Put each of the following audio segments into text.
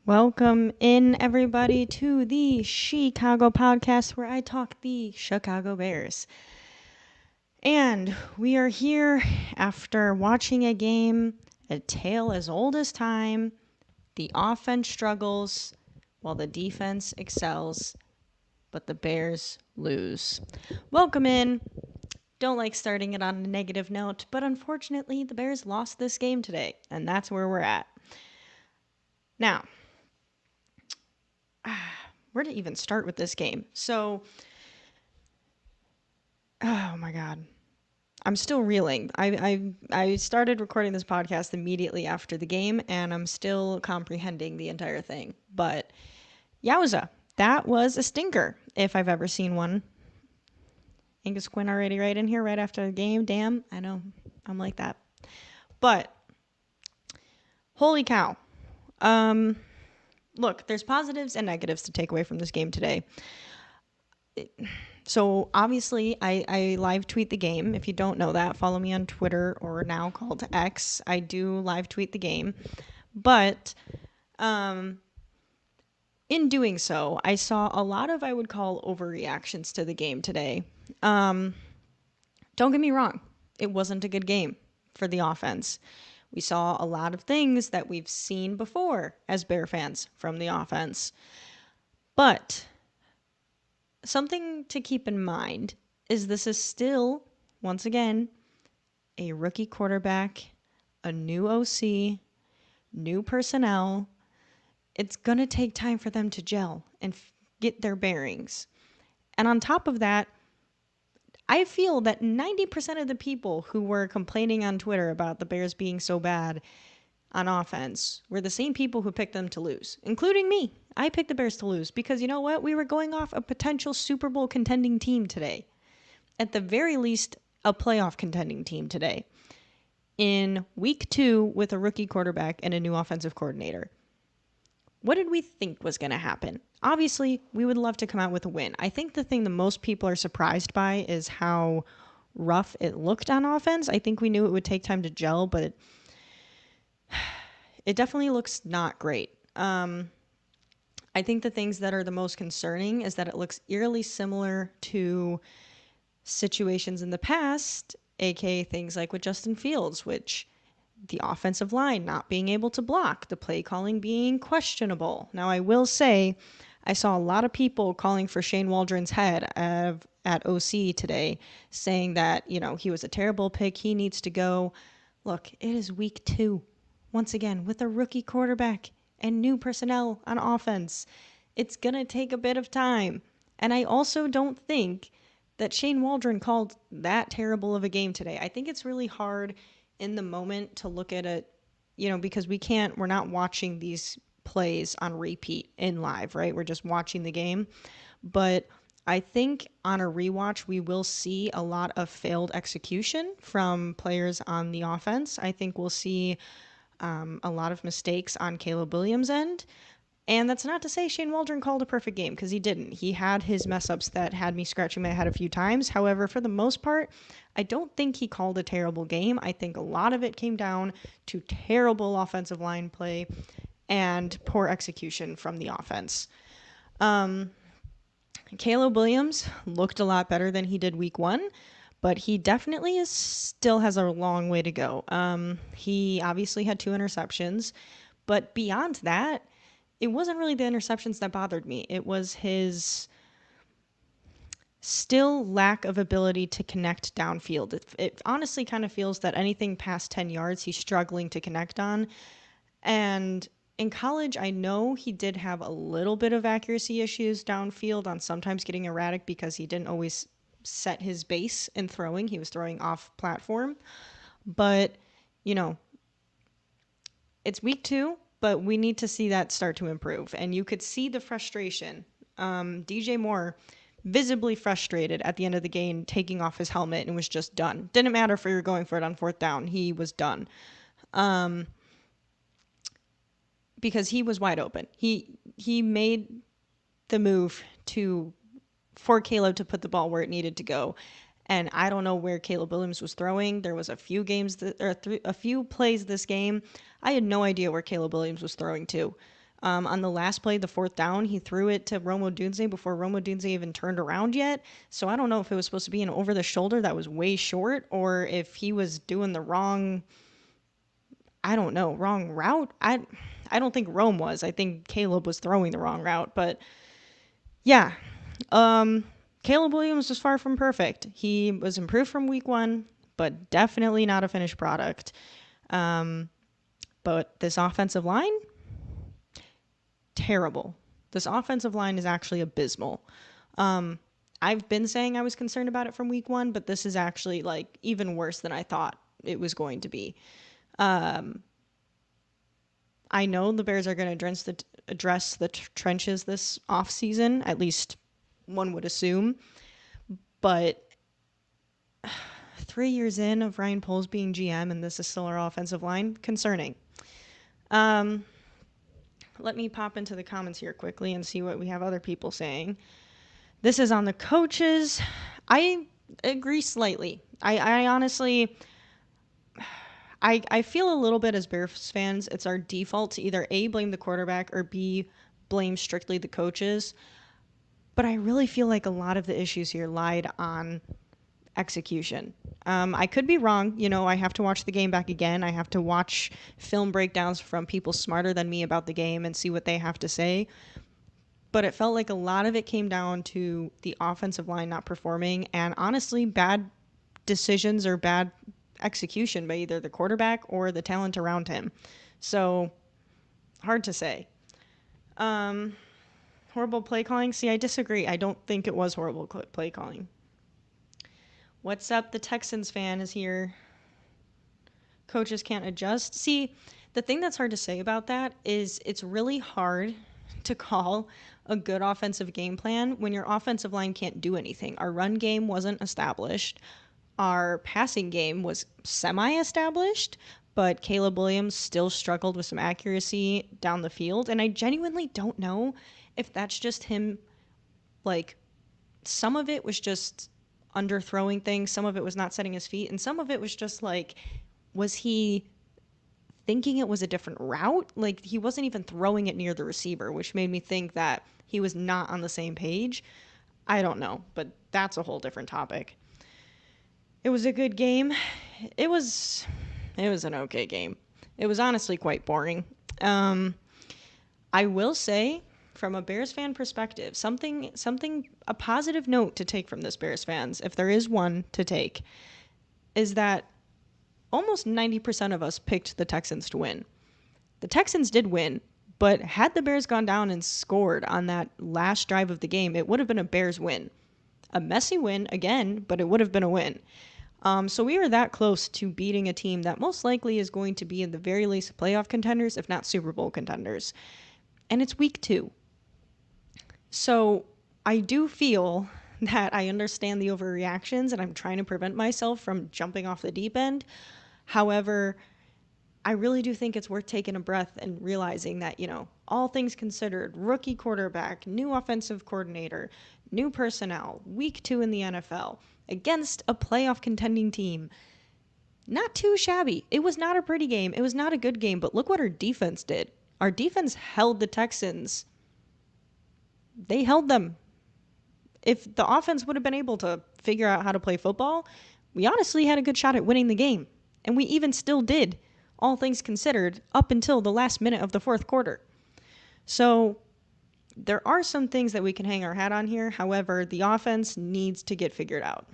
Welcome in, everybody, to the Shecago podcast where I talk the Chicago Bears. And we are here after watching a game, a tale as old as time. The offense struggles while the defense excels, but the Bears lose. Welcome in. Don't like starting it on a negative note, but unfortunately, the Bears lost this game today, and that's where we're at. Now, where to even start with this game? So, oh my God. I'm still reeling. I started recording this podcast immediately after the game, and I'm still comprehending the entire thing. But yowza, that was a stinker if I've ever seen one. Angus Quinn already right in here right after the game. Damn, I know. I'm like that. But holy cow. Look, there's positives and negatives to take away from this game today. So obviously, I live tweet the game. If you don't know that, follow me on Twitter or now called X. I do live tweet the game. But in doing so, I saw a lot of, I would call, overreactions to the game today. Don't get me wrong. It wasn't a good game for the offense. We saw a lot of things that we've seen before as Bear fans from the offense. But something to keep in mind is this is still, once again, a rookie quarterback, a new OC, new personnel. It's going to take time for them to gel and get their bearings. And on top of that, I feel that 90% of the people who were complaining on Twitter about the Bears being so bad on offense were the same people who picked them to lose, including me. I picked the Bears to lose because you know what? We were going off a potential Super Bowl contending team today. At the very least, a playoff contending team today. In week 2 with a rookie quarterback and a new offensive coordinator. What did we think was going to happen? Obviously, we would love to come out with a win. I think the thing that most people are surprised by is how rough it looked on offense. I think we knew it would take time to gel, but it definitely looks not great. I think the things that are the most concerning is that it looks eerily similar to situations in the past, aka things like with Justin Fields, which the offensive line not being able to block, the play calling being questionable. Now, I will say, I saw a lot of people calling for Shane Waldron's head at OC today, saying that, he was a terrible pick. He needs to go. Look, it is week 2, once again, with a rookie quarterback and new personnel on offense. It's going to take a bit of time. And I also don't think that Shane Waldron called that terrible of a game today. I think it's really hard in the moment to look at it, because we're not watching these plays on repeat in live, right? We're just watching the game. But I think on a rewatch, we will see a lot of failed execution from players on the offense. I think we'll see a lot of mistakes on Caleb Williams' end. And that's not to say Shane Waldron called a perfect game, because he didn't. He had his mess-ups that had me scratching my head a few times. However, for the most part, I don't think he called a terrible game. I think a lot of it came down to terrible offensive line play and poor execution from the offense. Caleb Williams looked a lot better than he did week 1, but he definitely still has a long way to go. He obviously had 2 interceptions, but beyond that, it wasn't really the interceptions that bothered me. It was his still lack of ability to connect downfield. It honestly kind of feels that anything past 10 yards, he's struggling to connect on. And in college, I know he did have a little bit of accuracy issues downfield on sometimes getting erratic because he didn't always set his base in throwing. He was throwing off platform. But, it's week 2. But we need to see that start to improve. And you could see the frustration. DJ Moore, visibly frustrated at the end of the game, taking off his helmet and was just done. Didn't matter if you were going for it on 4th down. He was done. Because he was wide open. He made the move for Caleb to put the ball where it needed to go. And I don't know where Caleb Williams was throwing. There was a few plays this game. I had no idea where Caleb Williams was throwing to. On the last play, the fourth down, he threw it to Rome Odunze before Rome Odunze even turned around yet. So I don't know if it was supposed to be an over the shoulder that was way short, or if he was doing the wrong, I don't know, wrong route. I don't think Rome was. I think Caleb was throwing the wrong route. But yeah, Caleb Williams was far from perfect. He was improved from week 1, but definitely not a finished product. But this offensive line, terrible. This offensive line is actually abysmal. I've been saying I was concerned about it from week 1, but this is actually like even worse than I thought it was going to be. I know the Bears are going to address the trenches this offseason, at least one would assume. But 3 years in of Ryan Poles being GM and this is still our offensive line, concerning. Let me pop into the comments here quickly and see what we have other people saying. This is on the coaches. I agree slightly. I honestly, I feel a little bit as Bears fans, it's our default to either A, blame the quarterback, or B, blame strictly the coaches. But I really feel like a lot of the issues here lied on execution. I could be wrong. I have to watch the game back again. I have to watch film breakdowns from people smarter than me about the game and see what they have to say. But it felt like a lot of it came down to the offensive line not performing and honestly bad decisions or bad execution by either the quarterback or the talent around him. So hard to say. Horrible play calling. See, I disagree. I don't think it was horrible play calling. What's up? The Texans fan is here. Coaches can't adjust. See, the thing that's hard to say about that is it's really hard to call a good offensive game plan when your offensive line can't do anything. Our run game wasn't established. Our passing game was semi-established, but Caleb Williams still struggled with some accuracy down the field. And I genuinely don't know if that's just him, like, some of it was just underthrowing things, some of it was not setting his feet, and some of it was just like, was he thinking it was a different route? Like, he wasn't even throwing it near the receiver, which made me think that he was not on the same page. I don't know, but that's a whole different topic. It was a good game. It was an okay game. It was honestly quite boring. I will say, from a Bears fan perspective, a positive note to take from this, Bears fans, if there is one to take, is that almost 90% of us picked the Texans to win. The Texans did win, but had the Bears gone down and scored on that last drive of the game, it would have been a Bears win. A messy win, again, but it would have been a win. So we were that close to beating a team that most likely is going to be in the very least playoff contenders, if not Super Bowl contenders. And it's week 2. So I do feel that I understand the overreactions and I'm trying to prevent myself from jumping off the deep end. However, I really do think it's worth taking a breath and realizing that, all things considered, rookie quarterback, new offensive coordinator, new personnel, week 2 in the NFL, against a playoff contending team. Not too shabby. It was not a pretty game. It was not a good game, but look what our defense did. Our defense held the Texans. They held them. If the offense would have been able to figure out how to play football, we honestly had a good shot at winning the game. And we even still did, all things considered, up until the last minute of the fourth quarter. So there are some things that we can hang our hat on here. However, the offense needs to get figured out.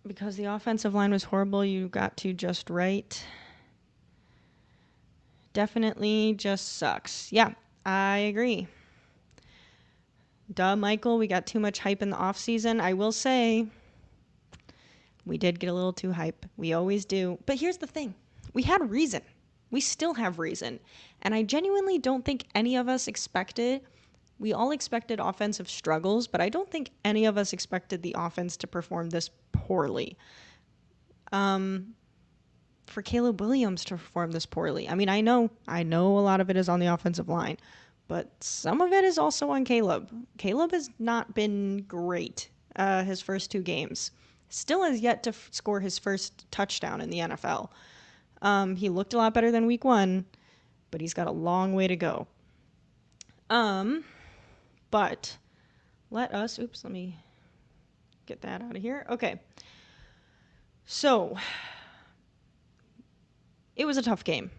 Because the offensive line was horrible, you got to just right. Definitely just sucks. Yeah, I agree. Duh, Michael, we got too much hype in the offseason. I will say, we did get a little too hype. We always do. But here's the thing. We had reason. We still have reason. And I genuinely don't think any of us expected, we all expected offensive struggles, but I don't think any of us expected the offense to perform this poorly. For Caleb Williams to perform this poorly. I mean, I know a lot of it is on the offensive line, but some of it is also on Caleb. Caleb has not been great his first 2 games. Still has yet to score his first touchdown in the NFL. He looked a lot better than week 1, but he's got a long way to go. But let me get that out of here. Okay. So, it was a tough game.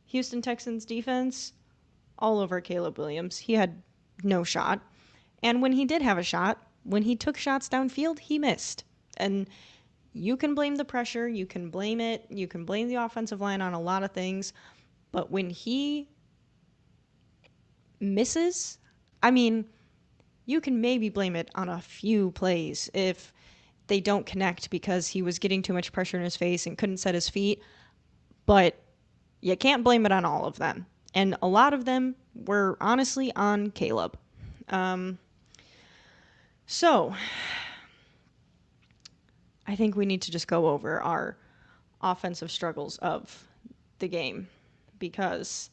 Houston Texans defense, all over Caleb Williams. He had no shot. And when he did have a shot, when he took shots downfield, he missed. And you can blame the pressure, you can blame it, you can blame the offensive line on a lot of things. But when he misses, I mean, you can maybe blame it on a few plays if they don't connect because he was getting too much pressure in his face and couldn't set his feet. But you can't blame it on all of them. And a lot of them were honestly on Caleb. So I think we need to just go over our offensive struggles of the game because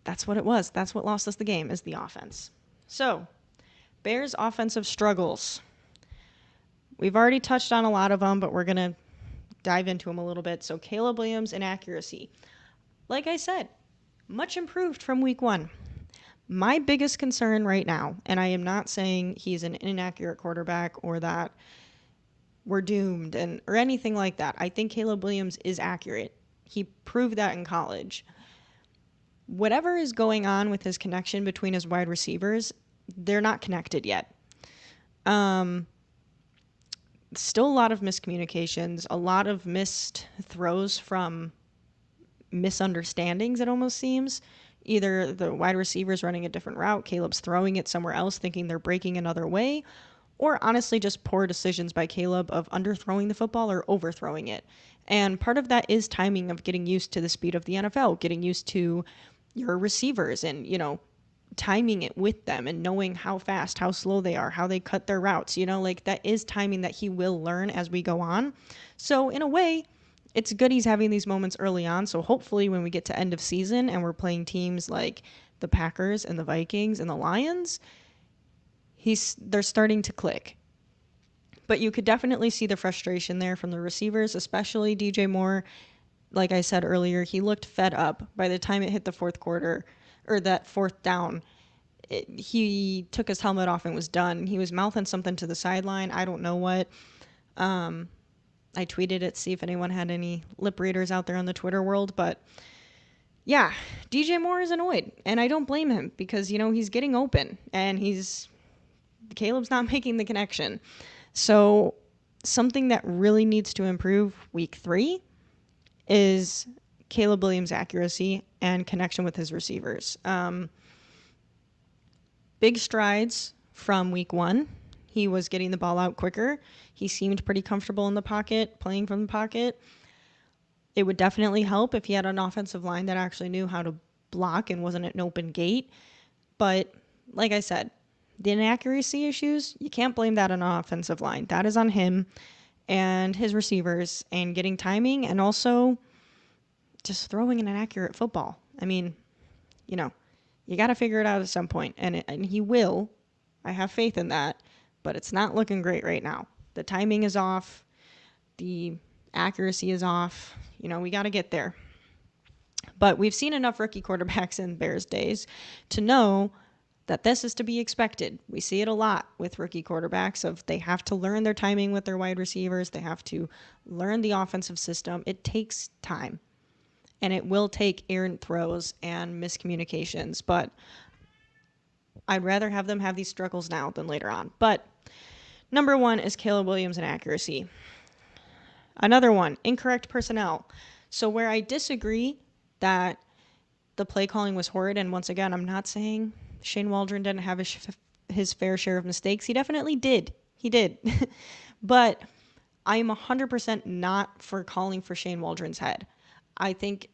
that's what it was. That's what lost us the game, is the offense. So, Bears' offensive struggles. We've already touched on a lot of them, but we're going to dive into them a little bit. So, Caleb Williams' inaccuracy. Like I said, much improved from week 1. My biggest concern right now, and I am not saying he's an inaccurate quarterback or that we're doomed or anything like that. I think Caleb Williams is accurate. He proved that in college. Whatever is going on with his connection between his wide receivers, they're not connected yet. Still a lot of miscommunications, a lot of missed throws from misunderstandings, it almost seems. Either the wide receiver's running a different route, Caleb's throwing it somewhere else thinking they're breaking another way, or honestly just poor decisions by Caleb of underthrowing the football or overthrowing it. And part of that is timing of getting used to the speed of the NFL, getting used to your receivers and, timing it with them and knowing how fast, how slow they are, how they cut their routes. That is timing that he will learn as we go on. So in a way, it's good he's having these moments early on. So hopefully when we get to end of season and we're playing teams like the Packers and the Vikings and the Lions, they're starting to click. But you could definitely see the frustration there from the receivers, especially DJ Moore. Like I said earlier, he looked fed up by the time it hit the fourth quarter or that fourth down. He took his helmet off and was done. He was mouthing something to the sideline. I don't know what. I tweeted it, see if anyone had any lip readers out there on the Twitter world. But yeah, DJ Moore is annoyed. And I don't blame him because, he's getting open and Caleb's not making the connection. So something that really needs to improve week 3 is Caleb Williams' accuracy and connection with his receivers. Big strides from week 1. He was getting the ball out quicker. He seemed pretty comfortable in the pocket, playing from the pocket. It would definitely help if he had an offensive line that actually knew how to block and wasn't an open gate. But like I said, the inaccuracy issues, you can't blame that on an offensive line. That is on him and his receivers and getting timing and also just throwing an inaccurate football. I mean, you got to figure it out at some point. And he will. I have faith in that. But it's not looking great right now. The timing is off. The accuracy is off. We got to get there. But we've seen enough rookie quarterbacks in Bears days to know that this is to be expected. We see it a lot with rookie quarterbacks of they have to learn their timing with their wide receivers. They have to learn the offensive system. It takes time. And it will take errant throws and miscommunications. But I'd rather have them have these struggles now than later on. But number 1 is Caleb Williams and accuracy. Another one, incorrect personnel. So where I disagree that the play calling was horrid, and once again, I'm not saying Shane Waldron didn't have his fair share of mistakes. He definitely did. He did. But I am 100% not for calling for Shane Waldron's head. I think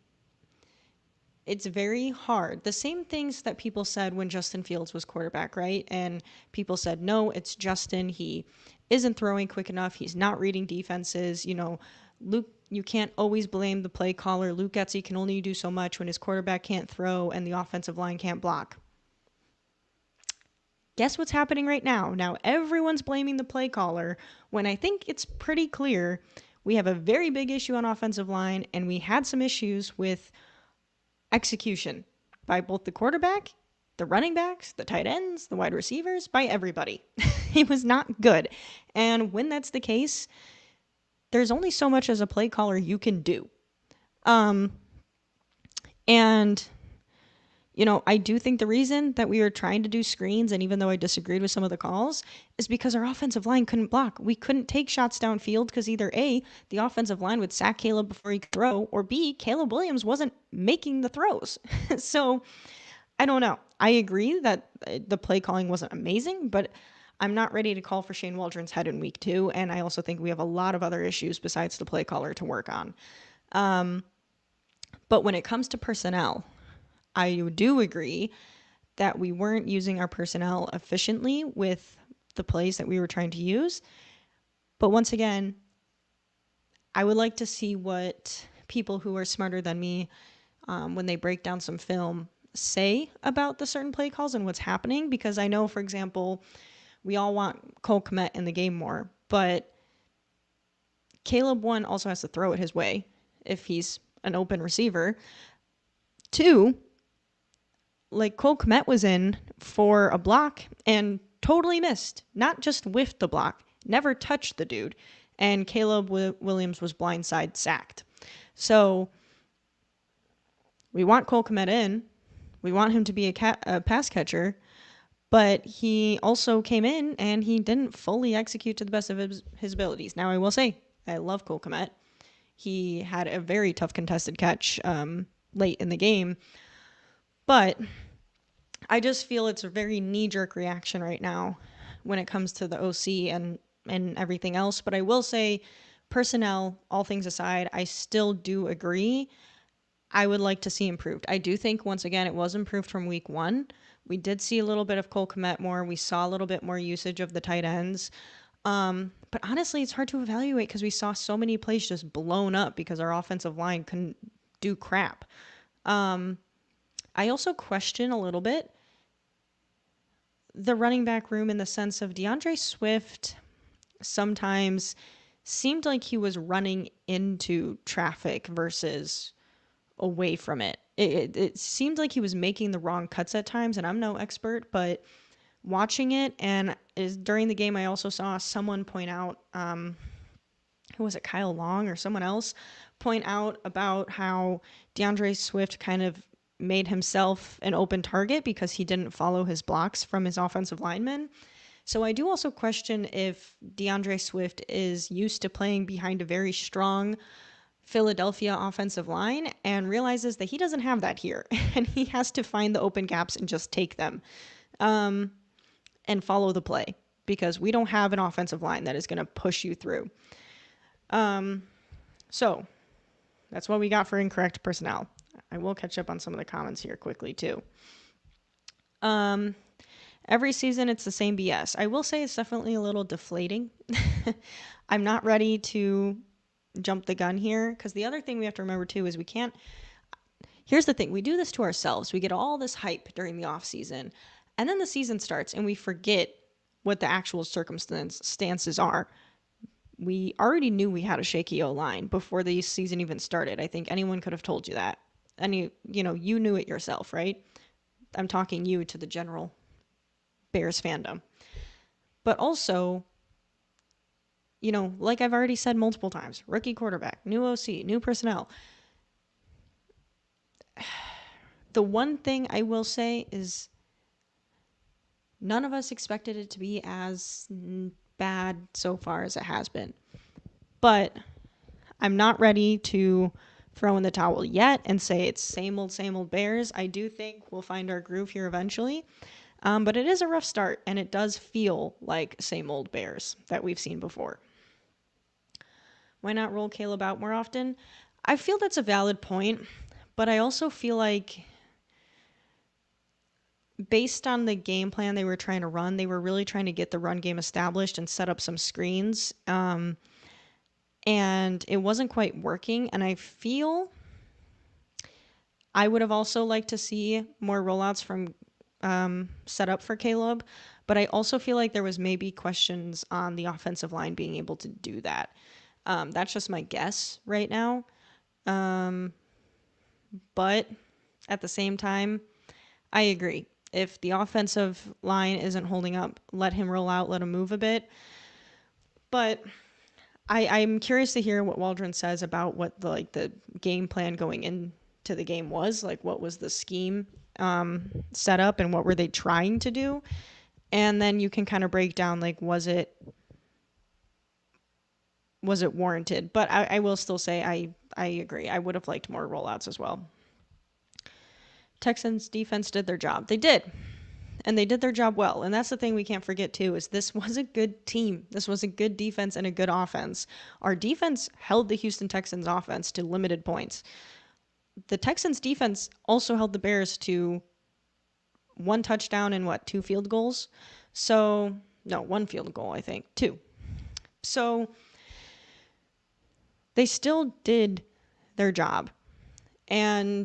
it's very hard. The same things that people said when Justin Fields was quarterback, right? And people said, no, it's Justin. He isn't throwing quick enough. He's not reading defenses. Luke, you can't always blame the play caller. Luke Getsy can only do so much when his quarterback can't throw and the offensive line can't block. Guess what's happening right now? Now everyone's blaming the play caller when I think it's pretty clear We have a very big issue on offensive line, and we had some issues with execution by both the quarterback, the running backs, the tight ends, the wide receivers, by everybody. It was not good. And when that's the case, there's only so much as a play caller you can do. And I do think the reason that we were trying to do screens, and even though I disagreed with some of the calls, is because our offensive line couldn't block. We couldn't take shots downfield because either A, the offensive line would sack Caleb before he could throw, or B, Caleb Williams wasn't making the throws. So I don't know. I agree that the play calling wasn't amazing, but I'm not ready to call for Shane Waldron's head in week 2. And I also think we have a lot of other issues besides the play caller to work on. But when it comes to personnel, I do agree that we weren't using our personnel efficiently with the plays that we were trying to use. But once again, I would like to see what people who are smarter than me, when they break down some film, say about the certain play calls and what's happening. Because I know, for example, we all want Cole Kmet in the game more, but Caleb, 1, also has to throw it his way if he's an open receiver. 2, like Cole Kmet was in for a block and totally missed. Not just whiffed the block, never touched the dude. And Caleb Williams was blindside sacked. So we want Cole Kmet in. We want him to be a pass catcher. But he also came in and he didn't fully execute to the best of his abilities. Now, I will say, I love Cole Kmet. He had a very tough contested catch late in the game. But I just feel it's a very knee-jerk reaction right now when it comes to the OC and everything else. But I will say, personnel, all things aside, I still do agree. I would like to see improved. I do think, once again, it was improved from week 1. We did see a little bit of Cole Kmet more. We saw a little bit more usage of the tight ends. But honestly, it's hard to evaluate because we saw so many plays just blown up because our offensive line couldn't do crap. I also question a little bit the running back room in the sense of DeAndre Swift sometimes seemed like he was running into traffic versus away from it. It seemed like he was making the wrong cuts at times, and I'm no expert, but watching it, and during the game I also saw someone point out, who was it, Kyle Long or someone else, point out about how DeAndre Swift kind of made himself an open target because he didn't follow his blocks from his offensive linemen. So I do also question if DeAndre Swift is used to playing behind a very strong Philadelphia offensive line and realizes that he doesn't have that here. And he has to find the open gaps and just take them and follow the play because we don't have an offensive line that is going to push you through. So that's what we got for incorrect personnel. I will catch up on some of the comments here quickly too. Every season it's the same BS. I will say it's definitely a little deflating. I'm not ready to jump the gun here because the other thing we have to remember too is here's the thing, we do this to ourselves. We get all this hype during the off season and then the season starts and we forget what the actual circumstances are. We already knew we had a shaky O-line before the season even started. I think anyone could have told you that. And you knew it yourself, right? I'm talking you to the general Bears fandom. But also, like I've already said multiple times, rookie quarterback, new OC, new personnel. The one thing I will say is none of us expected it to be as bad so far as it has been. But I'm not ready to throw in the towel yet and say it's same old Bears. I do think we'll find our groove here eventually. But it is a rough start, and it does feel like same old Bears that we've seen before. Why not roll Caleb out more often? I feel that's a valid point, but I also feel like based on the game plan they were trying to run, they were really trying to get the run game established and set up some screens. And it wasn't quite working. And I feel I would have also liked to see more rollouts from set up for Caleb. But I also feel like there was maybe questions on the offensive line being able to do that. That's just my guess right now. But at the same time, I agree. If the offensive line isn't holding up, let him roll out, let him move a bit. But I'm curious to hear what Waldron says about what the game plan going into the game was. Like, what was the scheme set up, and what were they trying to do? And then you can kind of break down, like, was it warranted? But I will still say I agree. I would have liked more rollouts as well. Texans defense did their job. They did. And they did their job well. And that's the thing we can't forget too, is this was a good team. This was a good defense and a good offense. Our defense held the Houston Texans offense to limited points. The Texans defense also held the Bears to 1 touchdown and 2 field goals. So, no, 1 field goal, I think. 2. So, they still did their job. They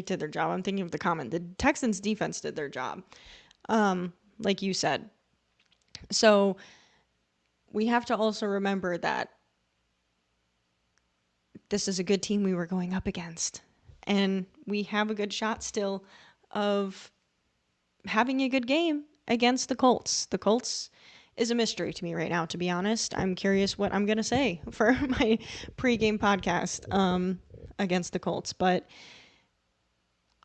did their job. I'm thinking of the comment. The Texans defense did their job, like you said. So we have to also remember that this is a good team we were going up against. And we have a good shot still of having a good game against the Colts. The Colts is a mystery to me right now, to be honest. I'm curious what I'm going to say for my pregame podcast against the Colts. But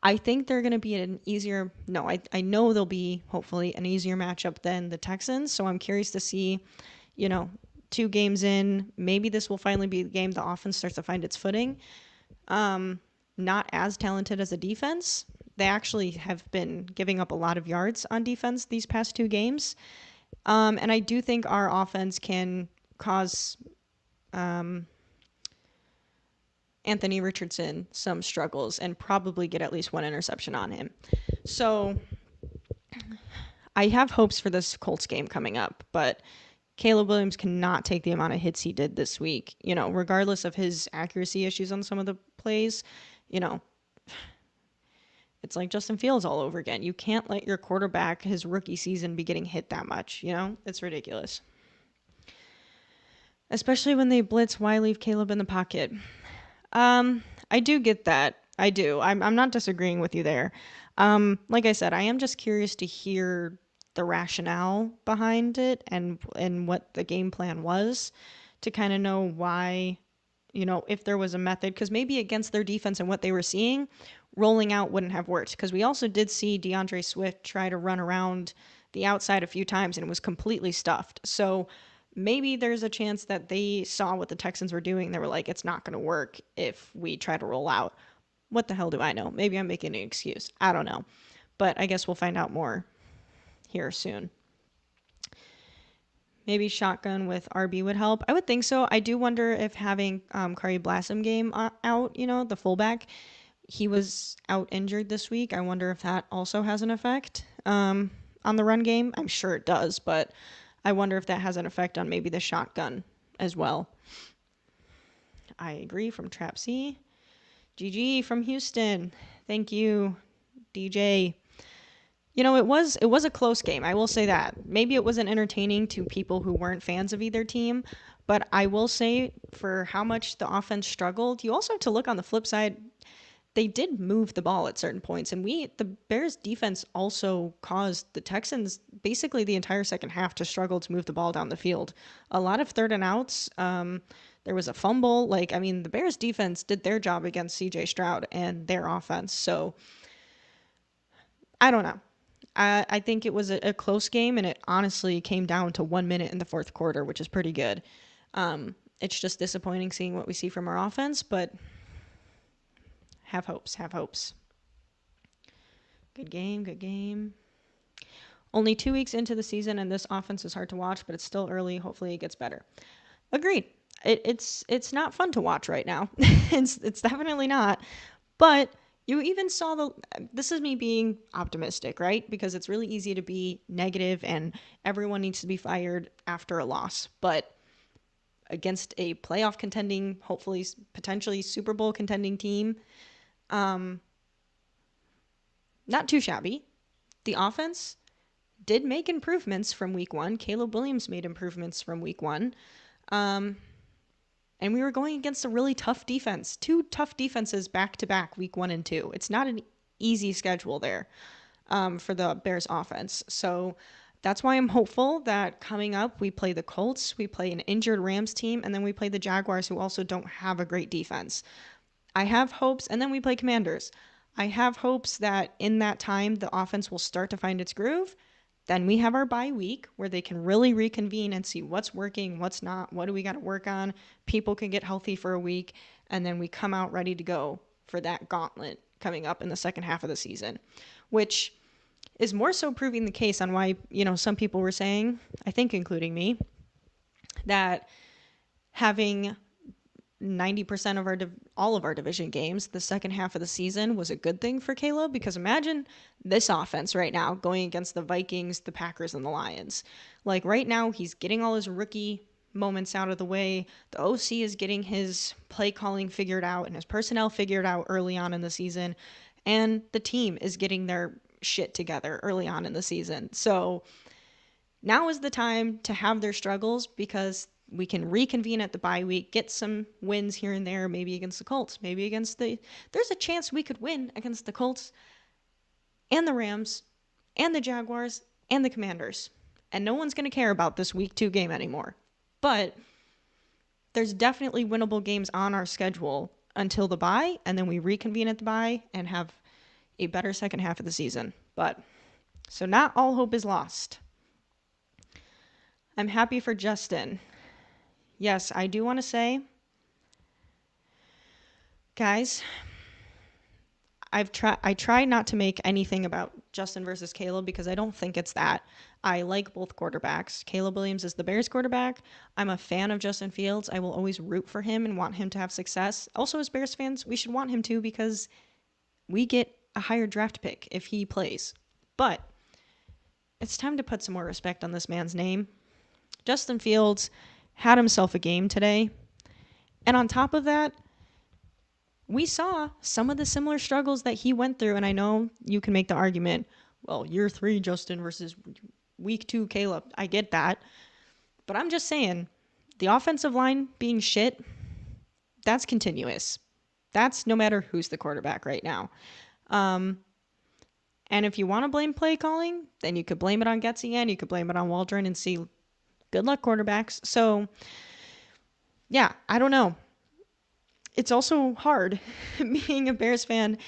I think they're going to be I know they'll be hopefully an easier matchup than the Texans. So I'm curious to see, 2 games in, maybe this will finally be the game the offense starts to find its footing. Not as talented as a defense. They actually have been giving up a lot of yards on defense these past 2 games. And I do think our offense can cause Anthony Richardson some struggles and probably get at least 1 interception on him. So I have hopes for this Colts game coming up, but Caleb Williams cannot take the amount of hits he did this week. Regardless of his accuracy issues on some of the plays, it's like Justin Fields all over again. You can't let your quarterback, his rookie season, be getting hit that much. It's ridiculous. Especially when they blitz, why leave Caleb in the pocket? I do get that. I do. I'm not disagreeing with you there. Like I said, I am just curious to hear the rationale behind it and what the game plan was, to kind of know why, if there was a method, because maybe against their defense and what they were seeing, rolling out wouldn't have worked. Because we also did see DeAndre Swift try to run around the outside a few times and it was completely stuffed. So maybe there's a chance that they saw what the Texans were doing. They were like, it's not going to work if we try to roll out. What the hell do I know? Maybe I'm making an excuse. I don't know. But I guess we'll find out more here soon. Maybe shotgun with RB would help. I would think so. I do wonder if having Kari Blassom game out, the fullback, he was out injured this week. I wonder if that also has an effect on the run game. I'm sure it does, but I wonder if that has an effect on maybe the shotgun as well. I agree from Trap C. GG from Houston. Thank you, DJ. It was a close game. I will say that. Maybe it wasn't entertaining to people who weren't fans of either team, but I will say for how much the offense struggled, you also have to look on the flip side. They did move the ball at certain points, and the Bears defense also caused the Texans basically the entire second half to struggle to move the ball down the field. A lot of 3rd and outs. There was a fumble. The Bears defense did their job against CJ Stroud and their offense. So I don't know. I think it was a close game, and it honestly came down to 1 minute in the 4th quarter, which is pretty good. It's just disappointing seeing what we see from our offense, but have hopes. Good game. Only 2 weeks into the season, and this offense is hard to watch, but it's still early. Hopefully it gets better. Agreed. It's not fun to watch right now. It's definitely not. But you even saw this is me being optimistic, right? Because it's really easy to be negative and everyone needs to be fired after a loss. But against a playoff contending, hopefully potentially Super Bowl contending team, not too shabby. The offense did make improvements from week one. Caleb Williams made improvements from week one. And we were going against a really tough defense. 2 tough defenses back to back, week 1 and 2. It's not an easy schedule there for the Bears offense. So that's why I'm hopeful that coming up, we play the Colts, we play an injured Rams team, and then we play the Jaguars, who also don't have a great defense. I have hopes, and then we play Commanders. I have hopes that in that time, the offense will start to find its groove. Then we have our bye week where they can really reconvene and see what's working, what's not, what do we got to work on. People can get healthy for a week, and then we come out ready to go for that gauntlet coming up in the second half of the season, which is more so proving the case on why, some people were saying, I think including me, that having 90% of all of our division games the second half of the season was a good thing for Caleb, because imagine this offense right now going against the Vikings, the Packers, and the Lions. Like right now, he's getting all his rookie moments out of the way. The OC is getting his play calling figured out and his personnel figured out early on in the season, and the team is getting their shit together early on in the season. So now is the time to have their struggles, because we can reconvene at the bye week, get some wins here and there, maybe against the Colts, maybe against there's a chance we could win against the Colts and the Rams and the Jaguars and the Commanders. And no one's going to care about this week 2 game anymore. But there's definitely winnable games on our schedule until the bye, and then we reconvene at the bye and have a better second half of the season. But so not all hope is lost. I'm happy for Justin. Yes, I do want to say, guys, I try not to make anything about Justin versus Caleb, because I don't think it's that. I like both quarterbacks. Caleb Williams is the Bears quarterback. I'm a fan of Justin Fields. I will always root for him and want him to have success. Also, as Bears fans, we should want him to, because we get a higher draft pick if he plays. But it's time to put some more respect on this man's name. Justin Fields had himself a game today. And on top of that, we saw some of the similar struggles that he went through. And I know you can make the argument, well, year 3 Justin versus week 2 Caleb. I get that. But I'm just saying, the offensive line being shit, that's continuous. That's no matter who's the quarterback right now. And if you want to blame play calling, then you could blame it on Getzian, you could blame it on Waldron, and see, good luck, quarterbacks. So, yeah, I don't know. It's also hard being a Bears fan,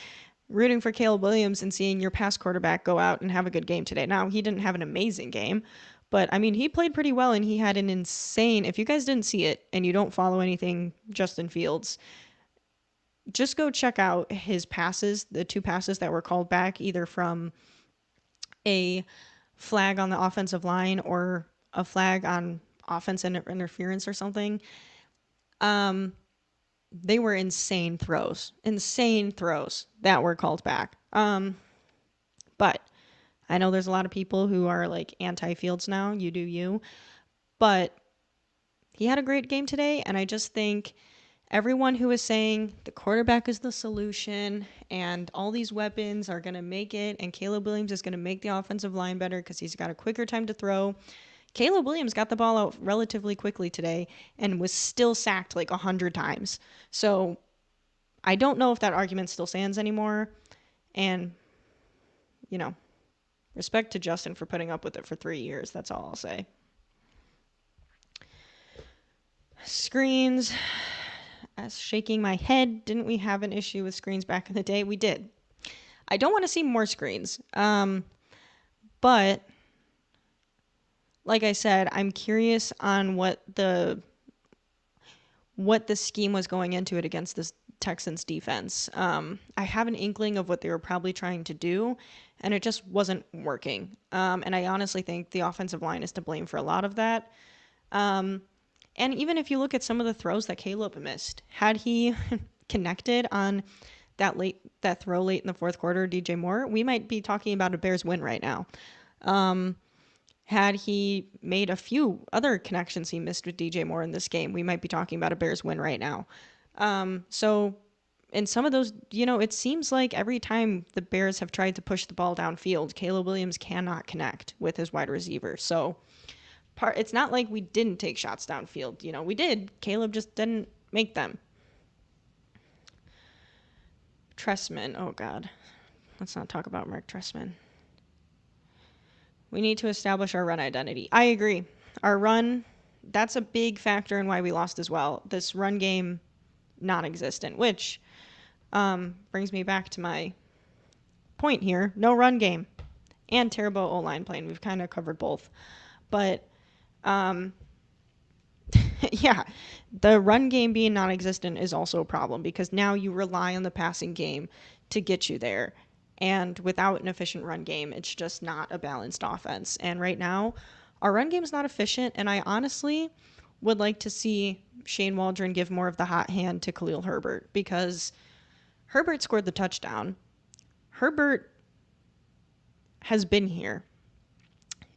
rooting for Caleb Williams and seeing your past quarterback go out and have a good game today. Now, he didn't have an amazing game, but, I mean, he played pretty well, and he had an insane... If you guys didn't see it and you don't follow anything Justin Fields, just go check out his passes, the 2 passes that were called back, either from a flag on the offensive line or a flag on offense interference or something. They were insane throws that were called back. But I know there's a lot of people who are like anti-Fields now. You do you. But he had a great game today, and I just think everyone who is saying the quarterback is the solution and all these weapons are going to make it, and Caleb Williams is going to make the offensive line better because he's got a quicker time to throw. Caleb Williams got the ball out relatively quickly today and was still sacked like 100 times. So I don't know if that argument still stands anymore. And, respect to Justin for putting up with it for 3 years. That's all I'll say. Screens. Shaking my head. Didn't we have an issue with screens back in the day? We did. I don't want to see more screens. But like I said, I'm curious on what the scheme was going into it against this Texans defense. I have an inkling of what they were probably trying to do, and it just wasn't working. And I honestly think the offensive line is to blame for a lot of that. And even if you look at some of the throws that Caleb missed, had he connected on that throw late in the fourth quarter, DJ Moore, we might be talking about a Bears win right now. Had he made a few other connections he missed with DJ Moore in this game, we might be talking about a Bears win right now. So And some of those, it seems like every time the Bears have tried to push the ball downfield, Caleb Williams cannot connect with his wide receiver. So it's not like we didn't take shots downfield. We did. Caleb just didn't make them. Tressman. Oh, God. Let's not talk about Mark Tressman. We need to establish our run identity. I agree. Our run, that's a big factor in why we lost as well. This run game, non-existent, which brings me back to my point here. No run game and terrible O-line playing. We've kind of covered both. But, yeah, the run game being non-existent is also a problem because now you rely on the passing game to get you there. And without an efficient run game, it's just not a balanced offense. And right now, our run game is not efficient. And I honestly would like to see Shane Waldron give more of the hot hand to Khalil Herbert because Herbert scored the touchdown. Herbert has been here.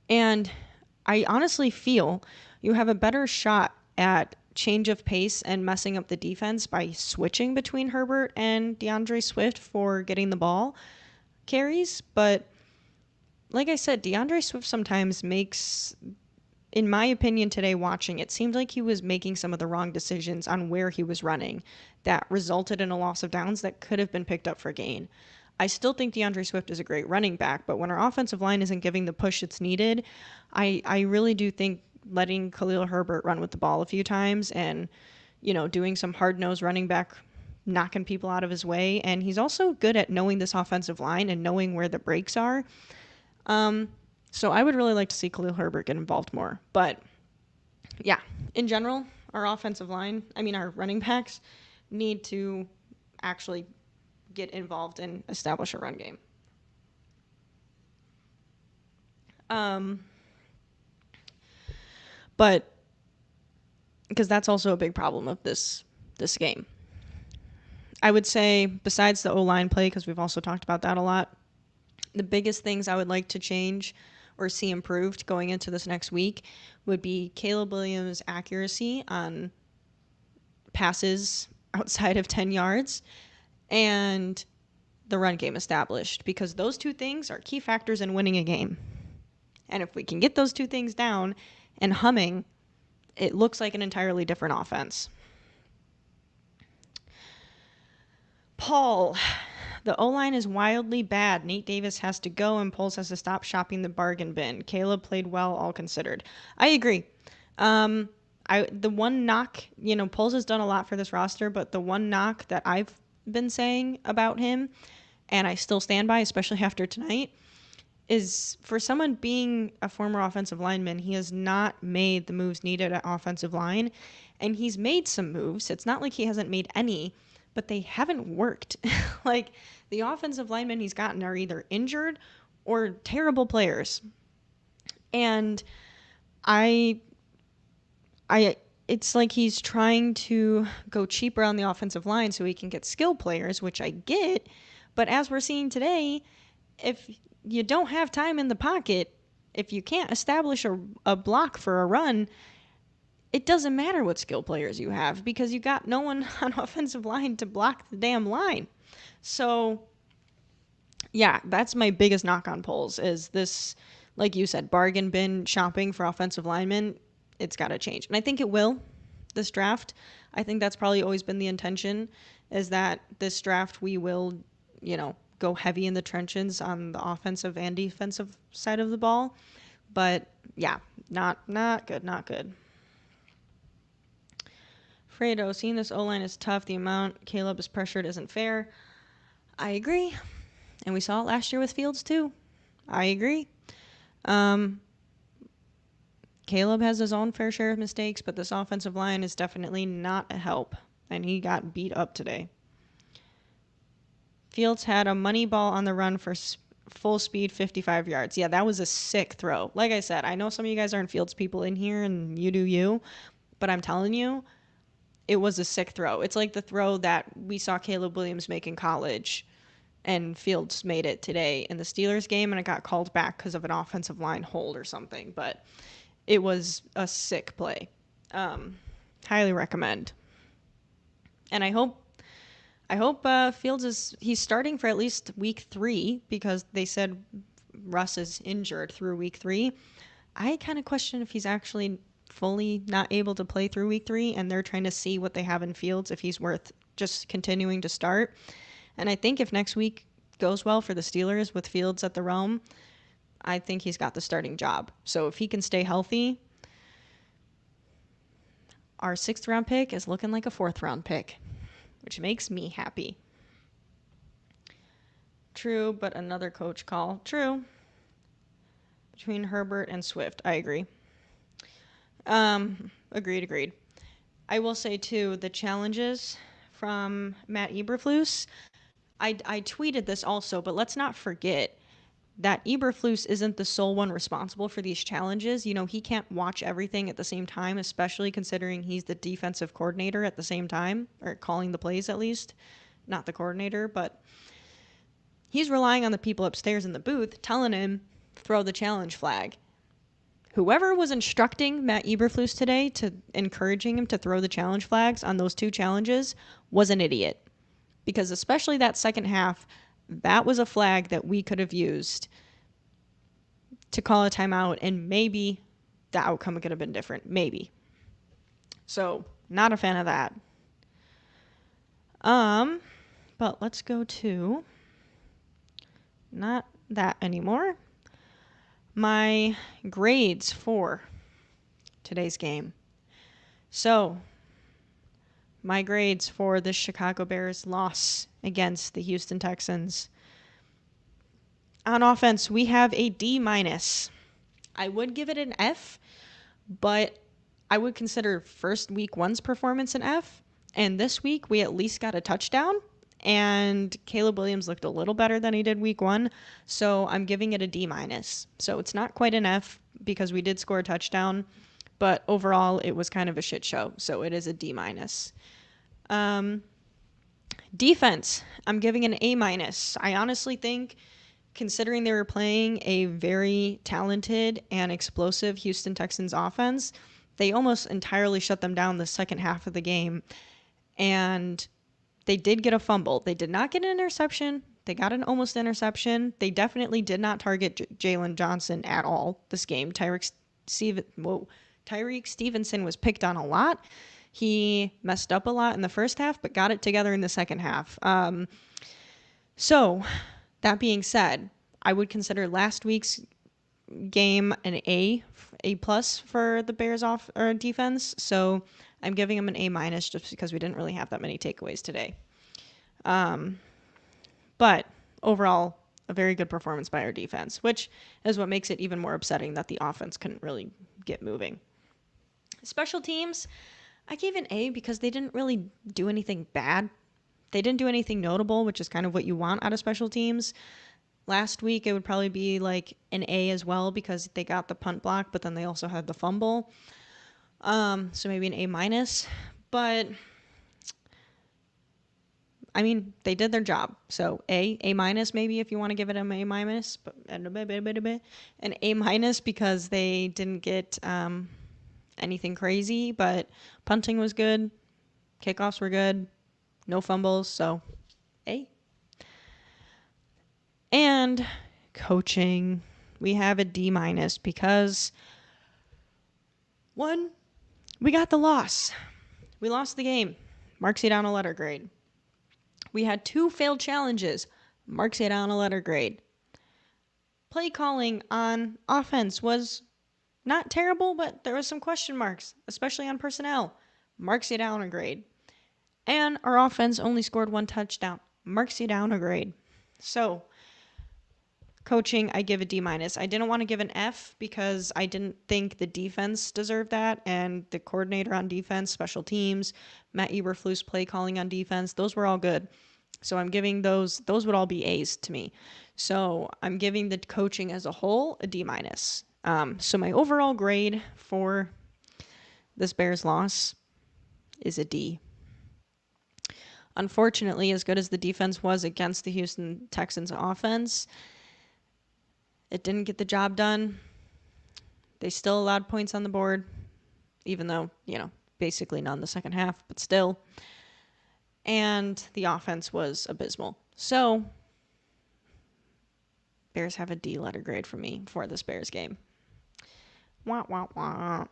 And I honestly feel you have a better shot at change of pace and messing up the defense by switching between Herbert and DeAndre Swift for getting the ball carries. But like I said, DeAndre Swift sometimes makes, in my opinion today watching, it seemed like he was making some of the wrong decisions on where he was running that resulted in a loss of downs that could have been picked up for gain. I still think DeAndre Swift is a great running back, but when our offensive line isn't giving the push it's needed, I really do think letting Khalil Herbert run with the ball a few times and, doing some hard-nosed running back, knocking people out of his way. And he's also good at knowing this offensive line and knowing where the breaks are. So I would really like to see Khalil Herbert get involved more. But, yeah, in general, our running backs need to actually get involved and establish a run game. But because that's also a big problem of this game. I would say, besides the O-line play, because we've also talked about that a lot, the biggest things I would like to change or see improved going into this next week would be Caleb Williams' accuracy on passes outside of 10 yards and the run game established, because those two things are key factors in winning a game. And if we can get those two things down and humming, it looks like an entirely different offense. Paul, the O-line is wildly bad. Nate Davis has to go and Poles has to stop shopping the bargain bin. Caleb played well, all considered. I agree. The one knock, Poles has done a lot for this roster, but the one knock that I've been saying about him, and I still stand by, especially after tonight, is for someone being a former offensive lineman, he has not made the moves needed at offensive line, and he's made some moves. It's not like he hasn't made any, but they haven't worked. Like, the offensive linemen he's gotten are either injured or terrible players. And it's like he's trying to go cheaper on the offensive line so he can get skill players, which I get. But as we're seeing today, if you don't have time in the pocket, if you can't establish a block for a run, it doesn't matter what skill players you have because you got no one on offensive line to block the damn line. So, yeah, that's my biggest knock on Poles is this, like you said, bargain bin shopping for offensive linemen. It's got to change. And I think it will, this draft. I think that's probably always been the intention, is that this draft we will, go heavy in the trenches on the offensive and defensive side of the ball. But, yeah, not good, not good. Fredo, seeing this O-line is tough. The amount Caleb is pressured isn't fair. I agree. And we saw it last year with Fields, too. I agree. Caleb has his own fair share of mistakes, but this offensive line is definitely not a help. And he got beat up today. Fields had a money ball on the run for full speed 55 yards. Yeah, that was a sick throw. Like I said, I know some of you guys aren't Fields people in here, and you do you. But I'm telling you, it was a sick throw. It's like the throw that we saw Caleb Williams make in college, and Fields made it today in the Steelers game, and it got called back because of an offensive line hold or something. But it was a sick play. Highly recommend. And I hope I hope he's starting for at least week 3 because they said Russ is injured through week 3. I kind of question if he's actually fully not able to play through week 3, and they're trying to see what they have in Fields, if he's worth just continuing to start. And I think if next week goes well for the Steelers with Fields at the realm, I think he's got the starting job. So if he can stay healthy, our 6th round pick is looking like a 4th round pick, which makes me happy. True, but another coach call. True. Between Herbert and Swift, I agree. Agreed. I will say, too, the challenges from Matt Eberflus. I tweeted this also, but let's not forget that Eberflus isn't the sole one responsible for these challenges. You know, he can't watch everything at the same time, especially considering he's the defensive coordinator at the same time, or calling the plays at least. Not the coordinator, but he's relying on the people upstairs in the booth telling him, throw the challenge flag. Whoever was instructing Matt Eberflus today to encouraging him to throw the challenge flags on those 2 challenges was an idiot. Because especially that second half, that was a flag that we could have used to call a timeout, and maybe the outcome could have been different. Maybe. So, not a fan of that. But let's go to not that anymore. My grades for today's game. So, my grades for the Shecago Bears loss against the Houston Texans. On offense, we have a D-. I would give it an F, but I would consider first week 1's performance an F. And this week, we at least got a touchdown. And Caleb Williams looked a little better than he did week 1. So I'm giving it a D-. So it's not quite an F because we did score a touchdown. But overall, it was kind of a shit show. So it is a D-. Defense, I'm giving an A-. I honestly think, considering they were playing a very talented and explosive Houston Texans offense, they almost entirely shut them down the second half of the game. And they did get a fumble. They did not get an interception. They got an almost interception. They definitely did not target Jalen Johnson at all this game. Tyreek Stevenson was picked on a lot. He messed up a lot in the first half, but got it together in the second half. So, that being said, I would consider last week's game an A+ for the Bears defense. So, I'm giving them an A- just because we didn't really have that many takeaways today. But overall, a very good performance by our defense, which is what makes it even more upsetting that the offense couldn't really get moving. Special teams, I gave an A because they didn't really do anything bad. They didn't do anything notable, which is kind of what you want out of special teams. Last week, it would probably be like an A as well because they got the punt block, but then they also had the fumble. So maybe an A-. But, I mean, they did their job. So A- maybe if you want to give it an A-. But an A- because they didn't get anything crazy, but punting was good, kickoffs were good, no fumbles, so A. And coaching, we have a D- because 1, we got the loss. We lost the game. Marks you down a letter grade. We had 2 failed challenges. Marks you down a letter grade. Play calling on offense was not terrible, but there was some question marks, especially on personnel. Marks you down a grade. And our offense only scored 1 touchdown. Marks you down a grade. So, coaching, I give a D-. I didn't want to give an F because I didn't think the defense deserved that, and the coordinator on defense, special teams, Matt Eberflus play calling on defense, those were all good. So I'm giving those would all be A's to me. So I'm giving the coaching as a whole a D-. So my overall grade for this Bears loss is a D. Unfortunately, as good as the defense was against the Houston Texans offense, it didn't get the job done. They still allowed points on the board, even though, basically none the second half, but still. and the offense was abysmal. So, Bears have a D letter grade from me for this Bears game. Wah, wah, wah.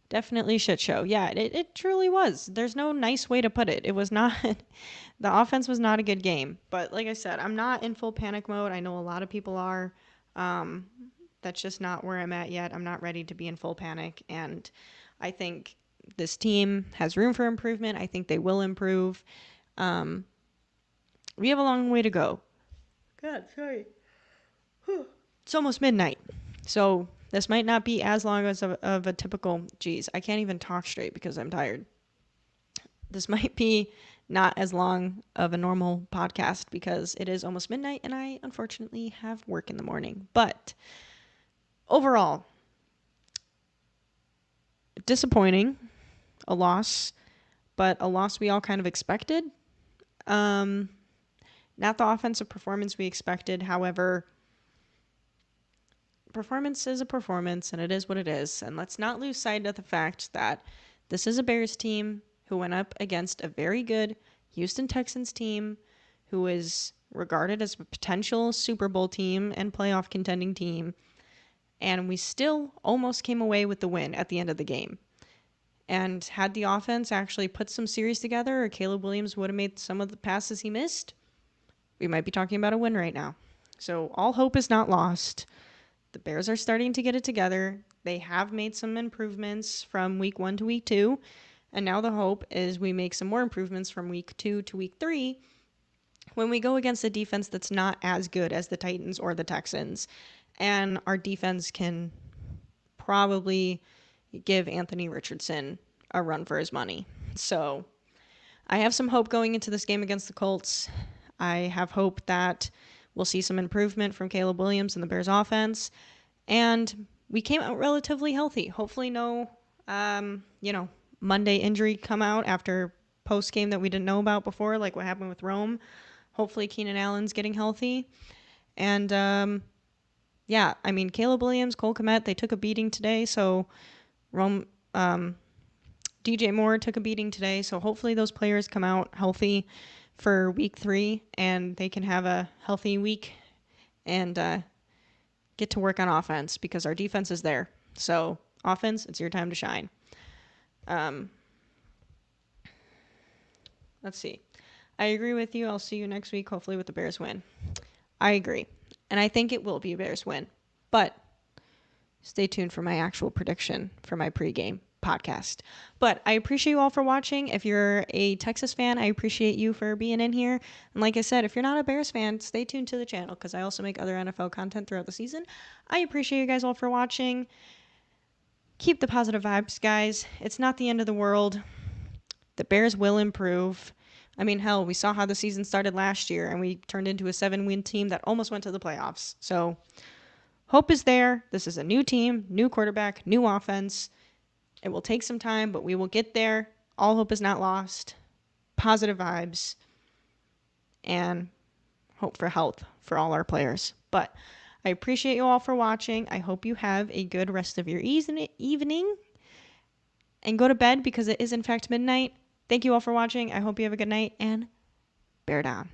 Definitely shit show. Yeah, it truly was. There's no nice way to put it. It was not, the offense was not a good game. But like I said, I'm not in full panic mode. I know a lot of people are. That's just not where I'm at yet. I'm not ready to be in full panic. And I think this team has room for improvement. I think they will improve. We have a long way to go. God, sorry. It's almost midnight. So this might not be as long as of a typical, geez, I can't even talk straight because I'm tired. This might be not as long of a normal podcast because it is almost midnight and I unfortunately have work in the morning. But overall, disappointing, a loss, but a loss we all kind of expected. Not the offensive performance we expected. However, performance is a performance and it is what it is. And let's not lose sight of the fact that this is a Bears team who went up against a very good Houston Texans team who is regarded as a potential Super Bowl team and playoff contending team. And we still almost came away with the win at the end of the game. And had the offense actually put some series together, or Caleb Williams would have made some of the passes he missed, we might be talking about a win right now. So all hope is not lost. The Bears are starting to get it together. They have made some improvements from week 1 to week 2. And now the hope is we make some more improvements from week 2 to week 3 when we go against a defense that's not as good as the Titans or the Texans. And our defense can probably give Anthony Richardson a run for his money. So I have some hope going into this game against the Colts. I have hope that we'll see some improvement from Caleb Williams and the Bears offense. And we came out relatively healthy. Hopefully no, Monday injury come out after post game that we didn't know about before, like what happened with Rome. Hopefully Keenan Allen's getting healthy. And, Caleb Williams, Cole Kmet, they took a beating today. So DJ Moore took a beating today. So hopefully those players come out healthy for week 3 and they can have a healthy week and get to work on offense because our defense is there. So offense, it's your time to shine. Let's see. I agree with you. I'll see you next week, hopefully with the Bears win. I agree. And I think it will be a Bears win. But stay tuned for my actual prediction for my pregame podcast. But I appreciate you all for watching. If you're a Texas fan, I appreciate you for being in here. And like I said, if you're not a Bears fan, stay tuned to the channel because I also make other NFL content throughout the season. I appreciate you guys all for watching. Keep the positive vibes, guys. It's not the end of the world. The Bears will improve. I mean, hell, we saw how the season started last year and we turned into a 7-win team that almost went to the playoffs. So hope is there. This is a new team, new quarterback, new offense. It will take some time, but we will get there. All hope is not lost. Positive vibes. And hope for health for all our players. But I appreciate you all for watching. I hope you have a good rest of your evening. And go to bed because it is in fact midnight. Thank you all for watching. I hope you have a good night and bear down.